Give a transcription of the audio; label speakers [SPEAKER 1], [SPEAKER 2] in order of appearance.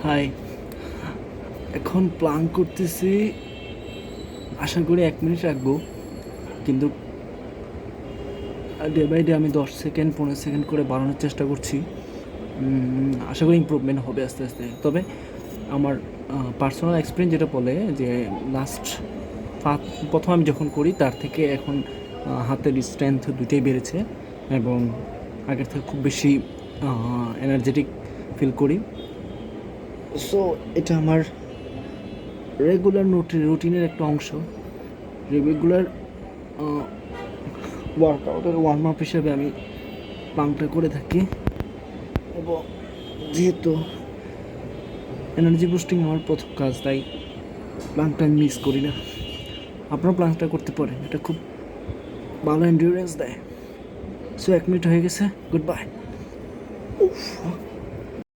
[SPEAKER 1] High, এখন plan করতেছি, আশা করি 1 মিনিট রাখবো, কিন্তু ডে বাই ডে আমি 10 সেকেন্ড 15 সেকেন্ড করে বাড়ানোর চেষ্টা করছি। আশা করি ইমপ্রুভমেন্ট হবে আস্তে আস্তে। তবে আমার পার্সোনাল এক্সপিরিয়েন্স যেটা বলে যে লাস্ট প্রথম আমি যখন করি তার থেকে এখন হাতের স্ট্রেংথ দুটোই বেড়েছে এবং আগের থেকে খুব বেশি এনার্জেটিক ফিল করি। সো এটা আমার রেগুলার রুটিনের একটা অংশ। রেগুলার ওয়ার্কআউটের ওয়ার্ম আপ হিসেবে আমি প্লাঙ্কটা করে থাকি এবং যেহেতু এনার্জি বুস্টিং আমার প্রথম কাজ, তাই প্লাঙ্কটা আমি মিস করি না। আপনারা প্লাঙ্কটা করতে পারেন, এটা খুব ভালো এন্ডিউরেন্স দেয়। সো 1 মিনিট হয়ে গেছে, গুড বাই।